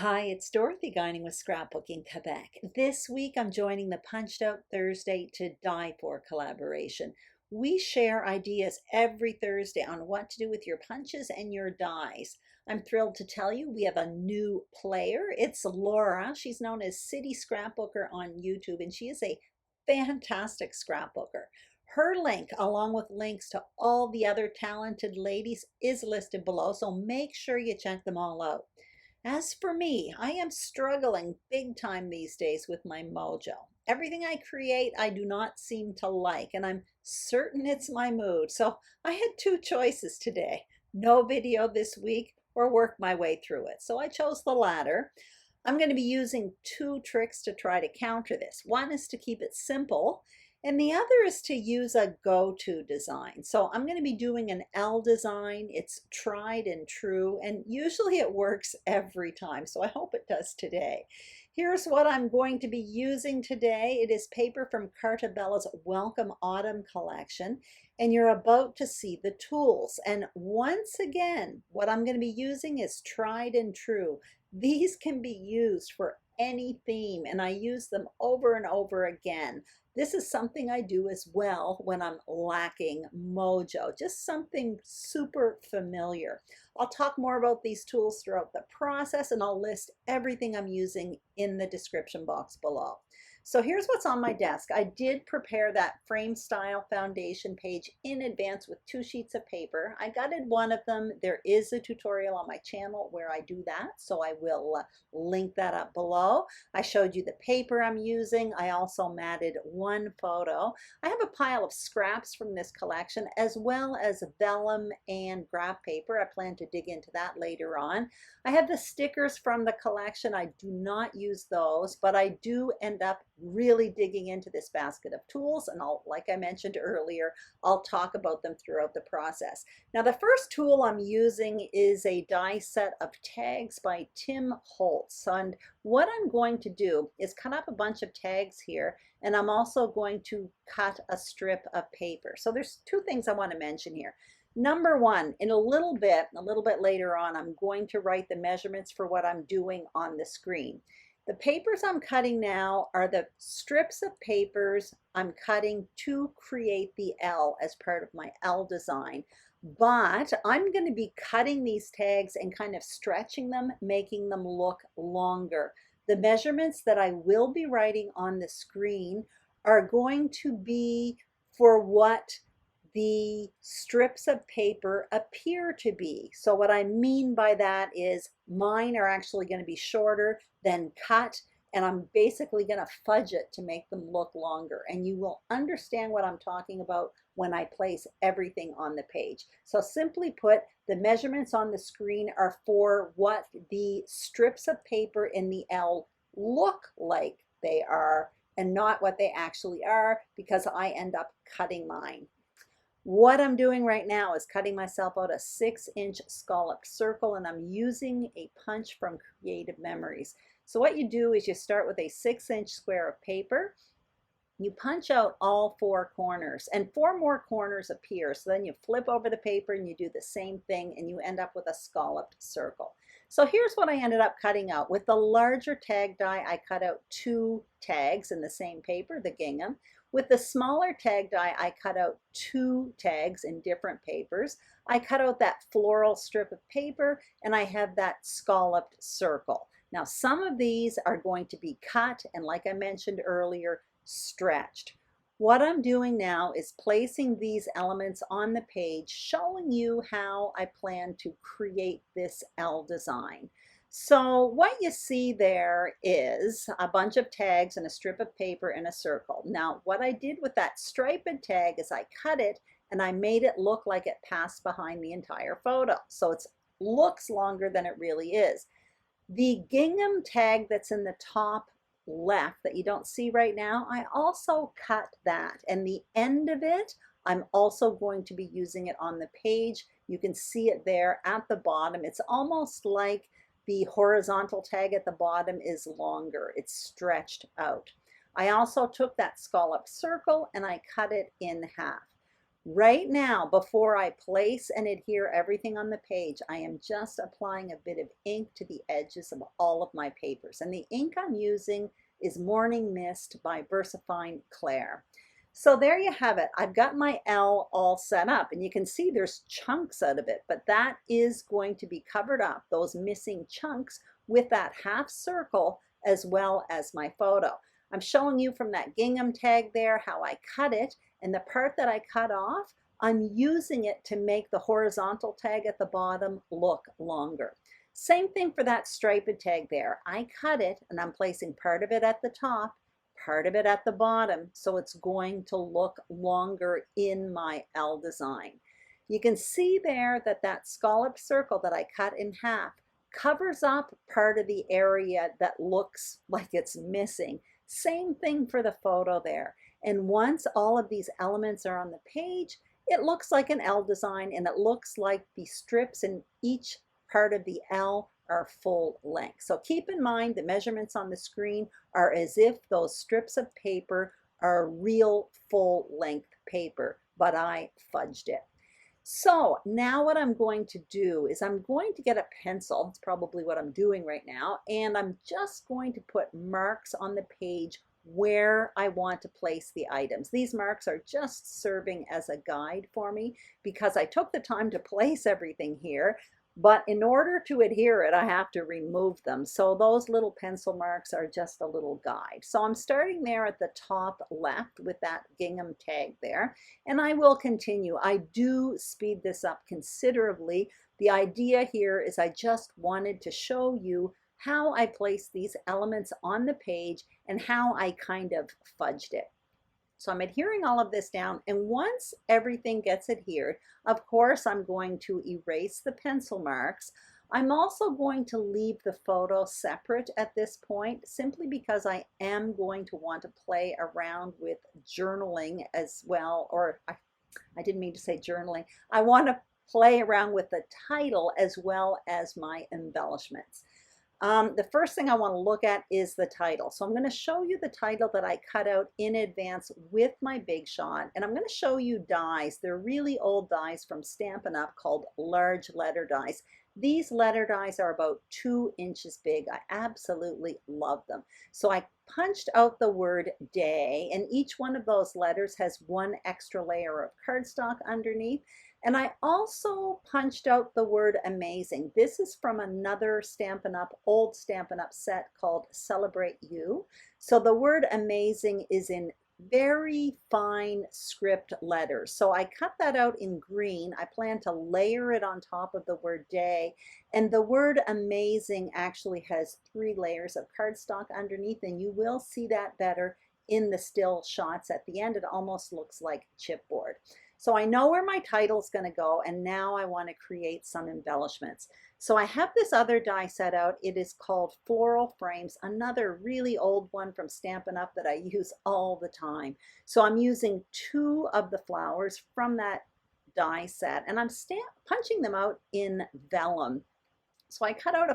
Hi, it's Dorothy Guining with Scrapbooking Quebec. This week I'm joining the Punched Out Thursday to Die For collaboration. We share ideas every Thursday on what to do with your punches and your dies. I'm thrilled to tell you we have a new player. It's Laura. She's known as City Scrapbooker on YouTube, and she is a fantastic scrapbooker. Her link, along with links to all the other talented ladies, is listed below, so make sure you check them all out. As for me, I am struggling big time these days with my mojo. Everything I create, I do not seem to like, and I'm certain it's my mood. So I had two choices today: no video this week or work my way through it. So I chose the latter. I'm going to be using two tricks to try to counter this. One is to keep it simple, and the other is to use a go-to design. So I'm going to be doing an L design. It's tried and true, and usually it works every time. So I hope it does today. Here's what I'm going to be using today. It is paper from Carta Welcome Autumn collection, and you're about to see the tools. And once again, what I'm going to be using is tried and true. These can be used for any theme, and I use them over and over again. This is something I do as well when I'm lacking mojo, just something super familiar. I'll talk more about these tools throughout the process, and I'll list everything I'm using in the description box below. So here's what's on my desk. I did prepare that frame style foundation page in advance with 2 sheets of paper. I gutted one of them. There is a tutorial on my channel where I do that, so I will link that up below. I showed you the paper I'm using. I also matted one photo. I have a pile of scraps from this collection, as well as vellum and graph paper. I plan to dig into that later on. I have the stickers from the collection. I do not use those, but I do end up really digging into this basket of tools, and like I mentioned earlier, I'll talk about them throughout the process. Now, the first tool I'm using is a die set of tags by Holtz, and what I'm going to do is cut up a bunch of tags here, and I'm also going to cut a strip of paper. So there's two things I want to mention here. Number one, in a little bit later on, I'm going to write the measurements for what I'm doing on the screen. The papers I'm cutting now are the strips of papers I'm cutting to create the L as part of my L design. But I'm going to be cutting these tags and kind of stretching them, making them look longer. The measurements that I will be writing on the screen are going to be for what the strips of paper appear to be. So what I mean by that is mine are actually going to be shorter than cut, and I'm basically going to fudge it to make them look longer. And you will understand what I'm talking about when I place everything on the page. So simply put, the measurements on the screen are for what the strips of paper in the L look like they are, and not what they actually are, because I end up cutting mine. What I'm doing right now is cutting myself out a 6-inch scalloped circle, and I'm using a punch from Creative Memories. So what you do is you start with a 6-inch square of paper. You punch out all 4 corners, and 4 more corners appear. So then you flip over the paper and you do the same thing, and you end up with a scalloped circle. So here's what I ended up cutting out. With the larger tag die, I cut out 2 tags in the same paper, the gingham. With the smaller tag die, I cut out 2 tags in different papers. I cut out that floral strip of paper, and I have that scalloped circle. Now, some of these are going to be cut, and like I mentioned earlier, stretched. What I'm doing now is placing these elements on the page, showing you how I plan to create this L design. So what you see there is a bunch of tags and a strip of paper and a circle. Now, what I did with that striped tag is I cut it and I made it look like it passed behind the entire photo. So it looks longer than it really is. The gingham tag that's in the top left that you don't see right now, I also cut that, and the end of it, I'm also going to be using it on the page. You can see it there at the bottom. It's almost like the horizontal tag at the bottom is longer. It's stretched out. I also took that scalloped circle and I cut it in half. Right now, before I place and adhere everything on the page, I am just applying a bit of ink to the edges of all of my papers. And the ink I'm using is Morning Mist by VersaFine Claire. So there you have it. I've got my L all set up, and you can see there's chunks out of it, but that is going to be covered up, those missing chunks, with that half circle as well as my photo. I'm showing you from that gingham tag there how I cut it, and the part that I cut off, I'm using it to make the horizontal tag at the bottom look longer. Same thing for that striped tag there. I cut it and I'm placing part of it at the top, part of it at the bottom, so it's going to look longer in my L design. You can see there that that scalloped circle that I cut in half covers up part of the area that looks like it's missing. Same thing for the photo there. And once all of these elements are on the page, it looks like an L design, and it looks like the strips in each part of the L are full length. So keep in mind the measurements on the screen are as if those strips of paper are real full length paper, but I fudged it. So now what I'm going to do is I'm going to get a pencil. It's probably what I'm doing right now. And I'm just going to put marks on the page where I want to place the items. These marks are just serving as a guide for me because I took the time to place everything here. But in order to adhere it, I have to remove them. So those little pencil marks are just a little guide. So I'm starting there at the top left with that gingham tag there, and I will continue. I do speed this up considerably. The idea here is I just wanted to show you how I place these elements on the page and how I kind of fudged it. So I'm adhering all of this down, and once everything gets adhered, of course, I'm going to erase the pencil marks. I'm also going to leave the photo separate at this point, simply because I am going to want to play around with journaling as well, or I didn't mean to say journaling. I want to play around with the title as well as my embellishments. The first thing I want to look at is the title. So I'm going to show you the title that I cut out in advance with my Big Shot, and I'm going to show you dies. They're really old dies from Stampin' Up called large letter dies. These letter dies are about 2 inches big. I absolutely love them. So I punched out the word day, and each one of those letters has 1 extra layer of cardstock underneath. And I also punched out the word amazing. This is from another Stampin' Up, old Stampin' Up set called Celebrate You. So the word amazing is in very fine script letters. So I cut that out in green. I plan to layer it on top of the word day. And the word amazing actually has 3 layers of cardstock underneath, and you will see that better in the still shots at the end. It almost looks like chipboard. So I know where my title is going to go, and now I want to create some embellishments. So I have this other die set out. It is called Floral Frames, another really old one from Stampin' Up that I use all the time. So I'm using 2 of the flowers from that die set, and I'm punching them out in vellum. So I cut out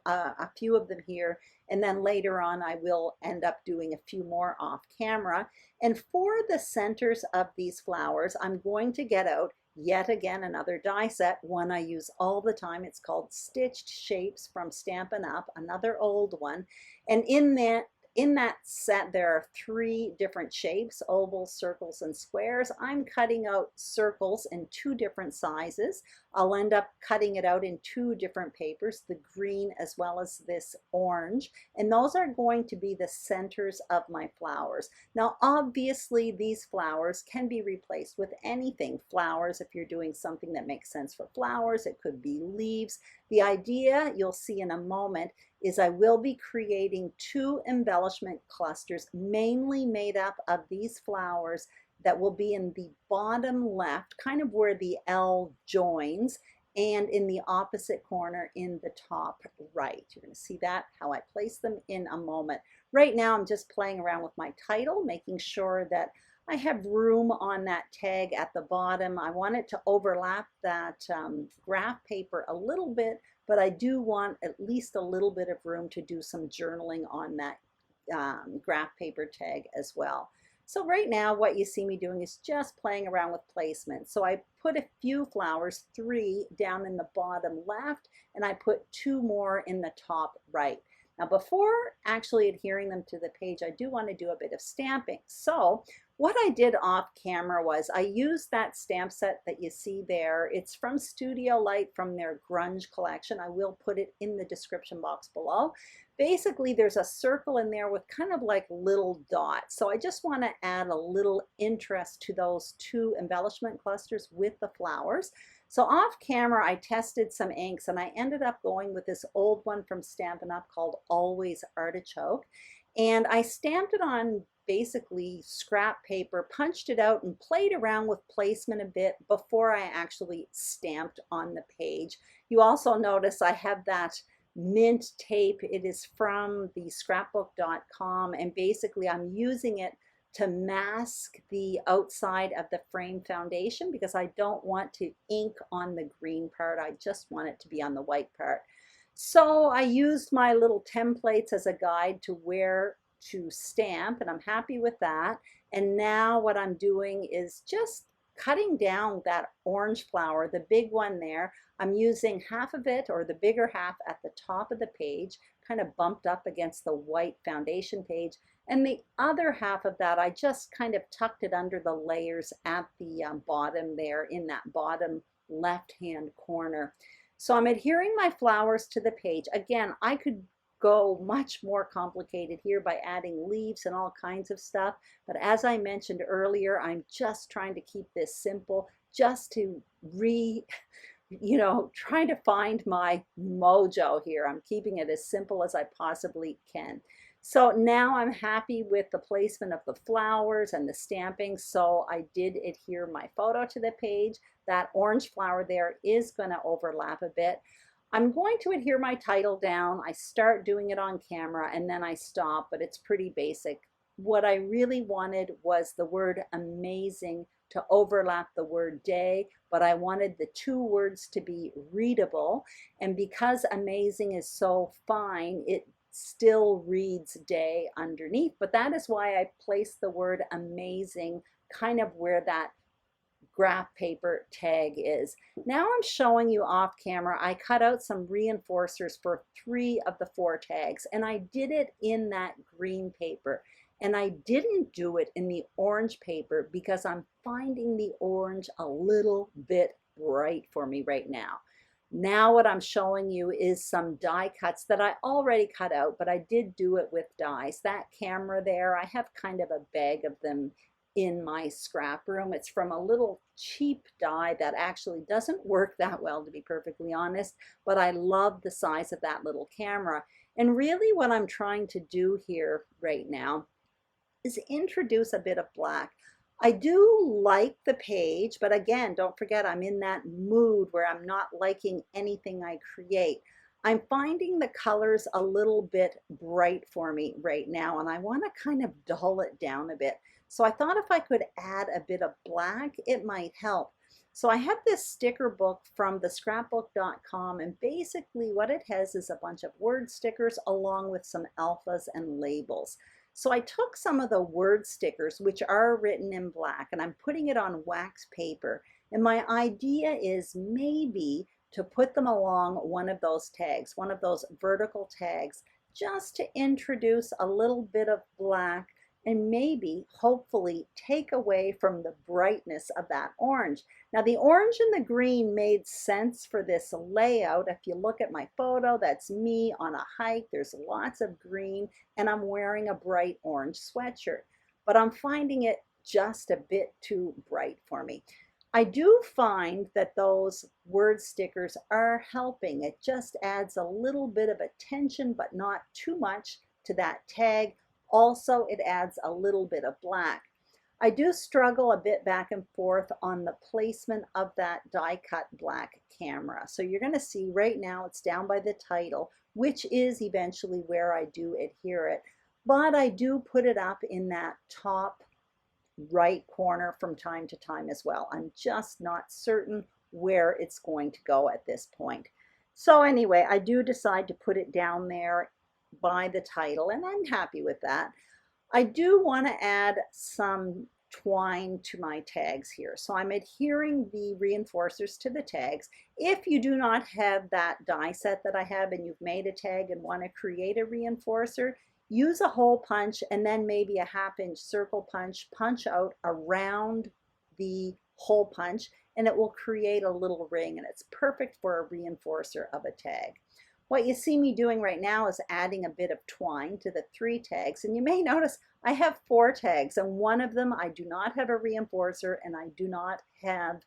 a few of them here, and then later on I will end up doing a few more off camera. And for the centers of these flowers, I'm going to get out yet again another die set, one I use all the time. It's called Stitched Shapes from Stampin' Up, another old one. And in that set, there are 3 different shapes, ovals, circles, and squares. I'm cutting out circles in 2 different sizes. I'll end up cutting it out in 2 different papers, the green as well as this orange. And those are going to be the centers of my flowers. Now, obviously, these flowers can be replaced with anything. Flowers, if you're doing something that makes sense for flowers, it could be leaves. The idea, you'll see in a moment, is I will be creating 2 embellishment clusters mainly made up of these flowers that will be in the bottom left, kind of where the L joins, and in the opposite corner in the top right. You're going to see that, how I place them in a moment. Right now I'm just playing around with my title, making sure that I have room on that tag at the bottom. I want it to overlap that graph paper a little bit, but I do want at least a little bit of room to do some journaling on that graph paper tag as well. So right now what you see me doing is just playing around with placement. So I put a few flowers, 3 down in the bottom left, and I put 2 more in the top right. Now before actually adhering them to the page, I do want to do a bit of stamping. So what I did off camera was I used that stamp set that you see there. It's from Studio Light from their Grunge collection. I will put it in the description box below. Basically, there's a circle in there with kind of like little dots. So I just want to add a little interest to those 2 embellishment clusters with the flowers. So off camera, I tested some inks and I ended up going with this old one from Stampin' Up called Always Artichoke. And I stamped it on basically scrap paper, punched it out and played around with placement a bit before I actually stamped on the page. You also notice I have that mint tape. It is from the scrapbook.com, and basically I'm using it to mask the outside of the frame foundation because I don't want to ink on the green part. I just want it to be on the white part. So I used my little templates as a guide to where to stamp, and I'm happy with that. And now what I'm doing is just cutting down that orange flower, the big one there. I'm using half of it, or the bigger half, at the top of the page, kind of bumped up against the white foundation page. And the other half of that, I just kind of tucked it under the layers at the bottom there in that bottom left-hand corner. So I'm adhering my flowers to the page. Again, I could go much more complicated here by adding leaves and all kinds of stuff. But as I mentioned earlier, I'm just trying to keep this simple, just to trying to find my mojo here. I'm keeping it as simple as I possibly can. So now I'm happy with the placement of the flowers and the stamping. So I did adhere my photo to the page. That orange flower there is going to overlap a bit. I'm going to adhere my title down. I start doing it on camera and then I stop, but it's pretty basic. What I really wanted was the word amazing to overlap the word day, but I wanted the 2 words to be readable. And because amazing is so fine, it still reads day underneath. But that is why I placed the word amazing kind of where that graph paper tag is. Now I'm showing you off camera. I cut out some reinforcers for 3 of the 4 tags, and I did it in that green paper. And I didn't do it in the orange paper because I'm finding the orange a little bit bright for me right now. Now what I'm showing you is some die cuts that I already cut out, but I did do it with dies. That camera there, I have kind of a bag of them in my scrap room. It's from a little cheap die that actually doesn't work that well, to be perfectly honest, but I love the size of that little camera. And really what I'm trying to do here right now is introduce a bit of black. I do like the page, but again, don't forget I'm in that mood where I'm not liking anything I create. I'm finding the colors a little bit bright for me right now, and I want to kind of dull it down a bit. So I thought if I could add a bit of black, it might help. So I have this sticker book from the scrapbook.com, and basically what it has is a bunch of word stickers along with some alphas and labels. So I took some of the word stickers, which are written in black, and I'm putting it on wax paper. And my idea is maybe to put them along one of those tags, one of those vertical tags, just to introduce a little bit of black and maybe, hopefully, take away from the brightness of that orange. Now, the orange and the green made sense for this layout. If you look at my photo, that's me on a hike. There's lots of green, and I'm wearing a bright orange sweatshirt. But I'm finding it just a bit too bright for me. I do find that those word stickers are helping. It just adds a little bit of attention, but not too much, to that tag. Also, it adds a little bit of black. I do struggle a bit back and forth on the placement of that die cut black camera. So you're going to see right now it's down by the title, which is eventually where I do adhere it. But I do put it up in that top right corner from time to time as well. I'm just not certain where it's going to go at this point. So anyway, I do decide to put it down there by the title, and I'm happy with that. I do want to add some twine to my tags here. So I'm adhering the reinforcers to the tags. If you do not have that die set that I have and you've made a tag and want to create a reinforcer, use a hole punch and then maybe a 1/2 inch circle punch, punch out around the hole punch, and it will create a little ring, and it's perfect for a reinforcer of a tag. What you see me doing right now is adding a bit of twine to the 3 tags, and you may notice I have 4 tags, and one of them I do not have a reinforcer and I do not have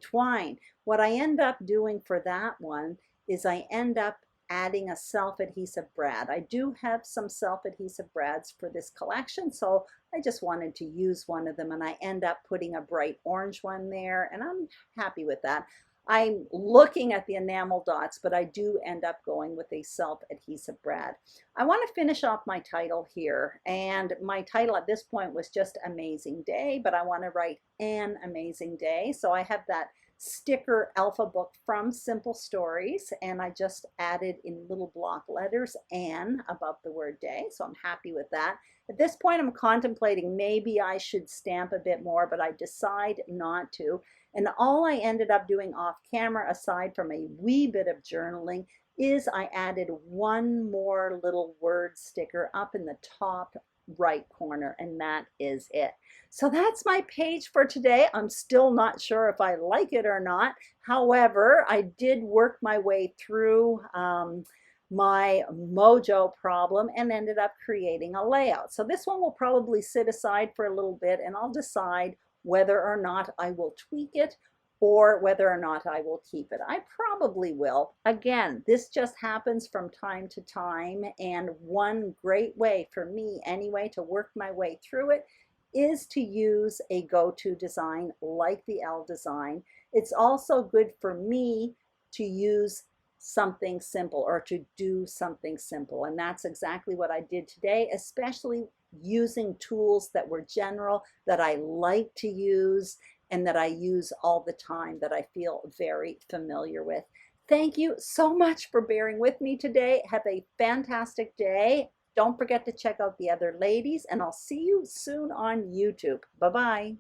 twine. What I end up doing for that one is I end up adding a self-adhesive brad. I do have some self-adhesive brads for this collection, so I just wanted to use one of them, and I end up putting a bright orange one there, and I'm happy with that. I'm looking at the enamel dots, but I do end up going with a self-adhesive brad. I want to finish off my title here, and my title at this point was just Amazing Day, but I want to write An Amazing Day. So I have that sticker alpha book from Simple Stories, and I just added in little block letters An above the word day, so I'm happy with that. At this point, I'm contemplating maybe I should stamp a bit more, but I decide not to. And all I ended up doing off camera, aside from a wee bit of journaling, is I added one more little word sticker up in the top right corner, and that is it. So that's my page for today. I'm still not sure if I like it or not. However, I did work my way through my mojo problem and ended up creating a layout. So this one will probably sit aside for a little bit, and I'll decide whether or not I will tweak it or whether or not I will keep it. I probably will. Again, this just happens from time to time, and one great way for me anyway to work my way through it is to use a go-to design like the L design. It's also good for me to use something simple or to do something simple, and that's exactly what I did today, especially using tools that were general, that I like to use and that I use all the time, that I feel very familiar with. Thank you so much for bearing with me today. Have a fantastic day. Don't forget to check out the other ladies, and I'll see you soon on YouTube. Bye-bye.